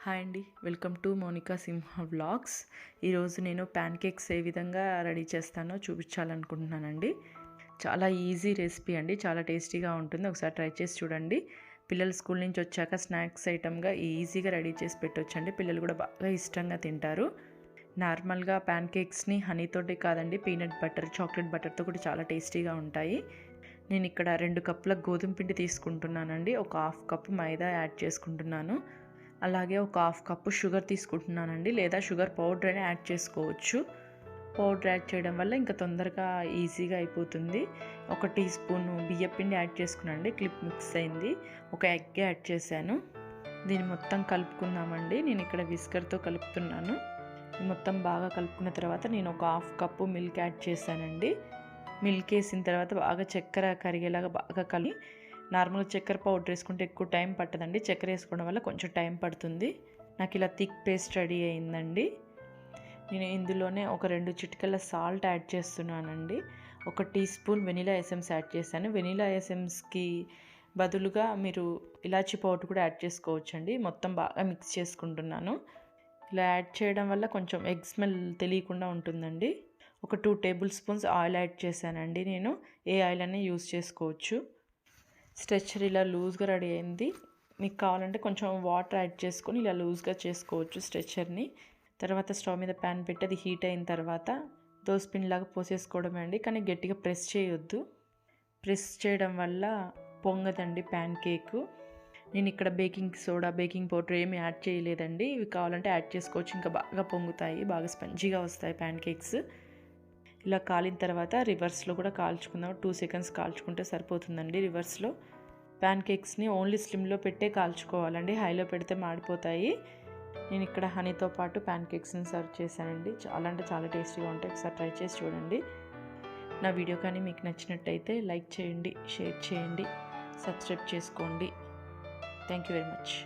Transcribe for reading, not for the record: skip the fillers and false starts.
Hi అండి, welcome to మౌనికాసింహ vlogs. ఈరోజు నేను ప్యాన్కేక్స్ ఏ విధంగా రెడీ చేస్తానో చూపించాలనుకుంటున్నానండి. చాలా ఈజీ రెసిపీ అండి, చాలా టేస్టీగా ఉంటుంది. ఒకసారి ట్రై చేసి చూడండి. పిల్లలు స్కూల్ నుంచి వచ్చాక స్నాక్స్ ఐటమ్గా ఈజీగా రెడీ చేసి పెట్టొచ్చండి. పిల్లలు కూడా బాగా ఇష్టంగా తింటారు. నార్మల్గా ప్యాన్కేక్స్ని హనీతోటి కాదండి, పీనట్ బటర్, చాక్లెట్ బటర్తో కూడా చాలా టేస్టీగా ఉంటాయి. నేను ఇక్కడ 2 కప్పుల గోధుమ పిండి తీసుకుంటున్నానండి. ఒక హాఫ్ కప్పు మైదా యాడ్ చేసుకుంటున్నాను. అలాగే ఒక హాఫ్ కప్పు షుగర్ తీసుకుంటున్నానండి, లేదా షుగర్ పౌడర్ అయినా యాడ్ చేసుకోవచ్చు. పౌడర్ యాడ్ చేయడం వల్ల ఇంకా తొందరగా ఈజీగా అయిపోతుంది. ఒక టీ స్పూను బియ్యపిండి యాడ్ చేసుకున్నానండి, క్లిప్ మిక్స్ అయింది. ఒక ఎగ్ యాడ్ చేశాను. దీన్ని మొత్తం కలుపుకుందామండి. నేను ఇక్కడ విస్కర్తో కలుపుతున్నాను. మొత్తం బాగా కలుపుకున్న తర్వాత నేను ఒక హాఫ్ కప్పు మిల్క్ యాడ్ చేశానండి. మిల్క్ వేసిన తర్వాత బాగా చక్కెర కరిగేలాగా బాగా కలిపి, నార్మల్గా చక్కెర పౌడర్ వేసుకుంటే ఎక్కువ టైం పట్టదండి, చక్కెర వేసుకోవడం వల్ల కొంచెం టైం పడుతుంది. నాకు ఇలా థిక్ పేస్ట్ రెడీ అయిందండి. నేను ఇందులోనే ఒక 2 చిటికెల సాల్ట్ యాడ్ చేస్తున్నానండి. ఒక teaspoon vanilla essence add చేశాను. వెనిలా ఎసెన్స్కి బదులుగా మీరు ఇలాచీ పౌడర్ కూడా యాడ్ చేసుకోవచ్చండి. మొత్తం బాగా మిక్స్ చేసుకుంటున్నాను. ఇలా యాడ్ చేయడం వల్ల కొంచెం ఎగ్ స్మెల్ తెలియకుండా ఉంటుందండి. ఒక 2 టేబుల్ స్పూన్స్ ఆయిల్ యాడ్ చేశానండి. నేను ఏ ఆయిల్ అయినా యూస్ చేసుకోవచ్చు. స్ట్రెచ్చర్ ఇలా లూజ్గా రెడీ అయింది. మీకు కావాలంటే కొంచెం వాటర్ యాడ్ చేసుకొని ఇలా లూజ్గా చేసుకోవచ్చు స్ట్రెచ్చర్ని. తర్వాత స్టవ్ మీద ప్యాన్ పెట్టి అది హీట్ అయిన తర్వాత దోసపిండిలాగా పోసేసుకోవడమే అండి. కానీ గట్టిగా ప్రెస్ చేయొద్దు. ప్రెస్ చేయడం వల్ల పొంగదండి ప్యాన్ కేకు. నేను ఇక్కడ బేకింగ్ సోడా, బేకింగ్ పౌడర్ ఏమి యాడ్ చేయలేదండి. ఇవి కావాలంటే యాడ్ చేసుకోవచ్చు, ఇంకా బాగా పొంగుతాయి, బాగా స్పంజీగా వస్తాయి ప్యాన్ కేక్స్. ఇలా కాలిన తర్వాత రివర్స్లో కూడా కాల్చుకుందాం. 2 సెకండ్స్ కాల్చుకుంటే సరిపోతుందండి. రివర్స్లో ప్యాన్ కేక్స్ని ఓన్లీ స్లిమ్లో పెట్టే కాల్చుకోవాలండి, హైలో పెడితే మాడిపోతాయి. నేను ఇక్కడ హనీతో పాటు ప్యాన్ కేక్స్ని సర్వ్ చేశానండి. చాలా అంటే చాలా టేస్టీగా ఉంటాయి. ఒకసారి ట్రై చేసి చూడండి. నా వీడియో కానీ మీకు నచ్చినట్టయితే లైక్ చేయండి, షేర్ చేయండి, సబ్స్క్రైబ్ చేసుకోండి. Thank you very much.